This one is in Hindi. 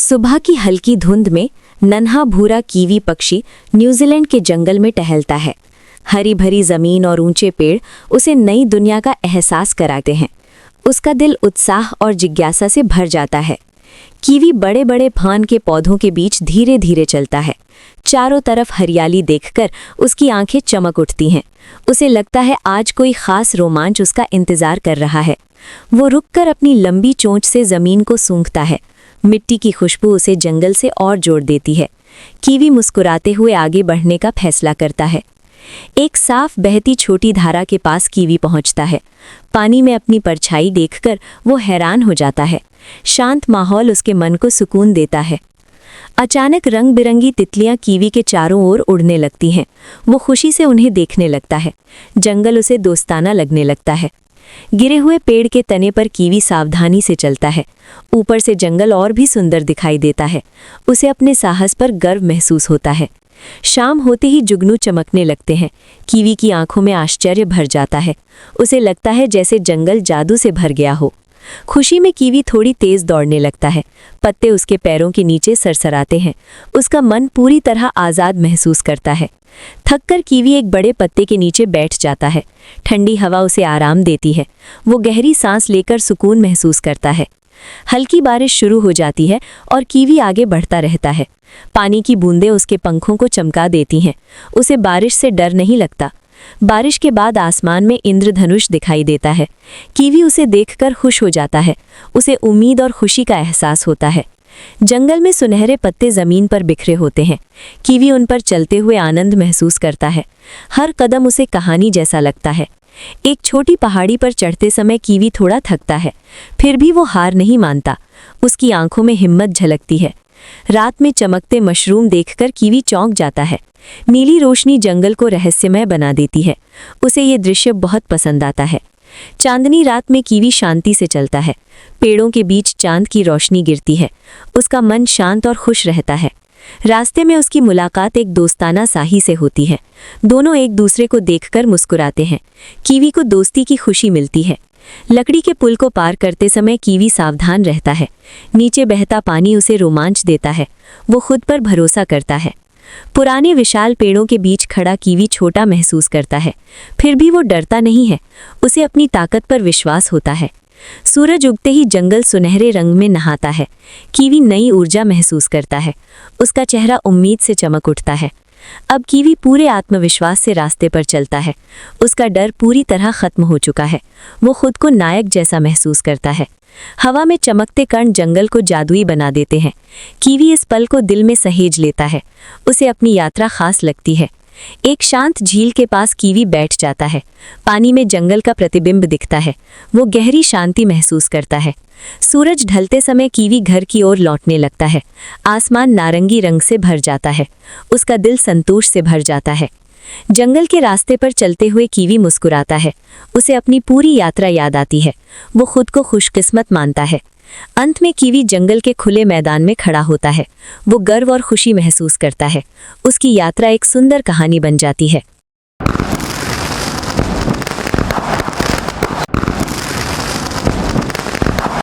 सुबह की हल्की धुंध में नन्हा भूरा कीवी पक्षी न्यूजीलैंड के जंगल में टहलता है। हरी भरी जमीन और ऊंचे पेड़ उसे नई दुनिया का एहसास कराते हैं। उसका दिल उत्साह और जिज्ञासा से भर जाता है। कीवी बड़े बड़े फान के पौधों के बीच धीरे धीरे चलता है। चारों तरफ हरियाली देखकर उसकी आंखें चमक उठती हैं। उसे लगता है आज कोई खास रोमांच उसका इंतजार कर रहा है। वो रुककर अपनी लंबी चोंच से जमीन को सूंघता है। मिट्टी की खुशबू उसे जंगल से और जोड़ देती है। कीवी मुस्कुराते हुए आगे बढ़ने का फैसला करता है। एक साफ बहती छोटी धारा के पास कीवी पहुंचता है। पानी में अपनी परछाई देखकर वो हैरान हो जाता है। शांत माहौल उसके मन को सुकून देता है। अचानक रंग बिरंगी तितलियां कीवी के चारों ओर उड़ने लगती हैं। वो खुशी से उन्हें देखने लगता है। जंगल उसे दोस्ताना लगने लगता है। गिरे हुए पेड़ के तने पर कीवी सावधानी से चलता है। ऊपर से जंगल और भी सुंदर दिखाई देता है। उसे अपने साहस पर गर्व महसूस होता है। शाम होते ही जुगनू चमकने लगते हैं। कीवी की आंखों में आश्चर्य भर जाता है। उसे लगता है जैसे जंगल जादू से भर गया हो। खुशी में कीवी थोड़ी तेज दौड़ने लगता है। पत्ते उसके पैरों के नीचे सरसराते हैं। उसका मन पूरी तरह आज़ाद महसूस करता है। थककर कीवी एक बड़े पत्ते के नीचे बैठ जाता है। ठंडी हवा उसे आराम देती है। वो गहरी सांस लेकर सुकून महसूस करता है। हल्की बारिश शुरू हो जाती है और कीवी आगे बढ़ता रहता है। पानी की बूंदें उसके पंखों को चमका देती हैं। उसे बारिश से डर नहीं लगता। बारिश के बाद आसमान में इंद्रधनुष दिखाई देता है। कीवी उसे देखकर खुश हो जाता है। उसे उम्मीद और खुशी का एहसास होता है। जंगल में सुनहरे पत्ते जमीन पर बिखरे होते हैं। कीवी उन पर चलते हुए आनंद महसूस करता है। हर कदम उसे कहानी जैसा लगता है। एक छोटी पहाड़ी पर चढ़ते समय कीवी थोड़ा थकता है, फिर भी वो हार नहीं मानता। उसकी आंखों में हिम्मत झलकती है। रात में चमकते मशरूम देखकर कीवी चौंक जाता है। नीली रोशनी जंगल को रहस्यमय बना देती है। उसे ये दृश्य बहुत पसंद आता है। चांदनी रात में कीवी शांति से चलता है। पेड़ों के बीच चांद की रोशनी गिरती है। उसका मन शांत और खुश रहता है। रास्ते में उसकी मुलाकात एक दोस्ताना साही से होती है। दोनों एक दूसरे को देखकर मुस्कुराते हैं। कीवी को दोस्ती की खुशी मिलती है। लकड़ी के पुल को पार करते समय कीवी सावधान रहता है। नीचे बहता पानी उसे रोमांच देता है। वो खुद पर भरोसा करता है। पुराने विशाल पेड़ों के बीच खड़ा कीवी छोटा महसूस करता है, फिर भी वो डरता नहीं है। उसे अपनी ताकत पर विश्वास होता है। सूरज उगते ही जंगल सुनहरे रंग में नहाता है। कीवी नई ऊर्जा महसूस करता है। उसका चेहरा उम्मीद से चमक उठता है। अब कीवी पूरे आत्मविश्वास से रास्ते पर चलता है। उसका डर पूरी तरह खत्म हो चुका है। वो खुद को नायक जैसा महसूस करता है। हवा में चमकते कण जंगल को जादुई बना देते हैं। कीवी इस पल को दिल में सहेज लेता है। उसे अपनी यात्रा खास लगती है। एक शांत झील के पास कीवी बैठ जाता है। पानी में जंगल का प्रतिबिंब दिखता है। वो गहरी शांति महसूस करता है। सूरज ढलते समय कीवी घर की ओर लौटने लगता है। आसमान नारंगी रंग से भर जाता है। उसका दिल संतोष से भर जाता है। जंगल के रास्ते पर चलते हुए कीवी मुस्कुराता है। उसे अपनी पूरी यात्रा याद आती है। वो खुद को खुशकिस्मत मानता है। अंत में कीवी जंगल के खुले मैदान में खड़ा होता है। वो गर्व और खुशी महसूस करता है। उसकी यात्रा एक सुंदर कहानी बन जाती है।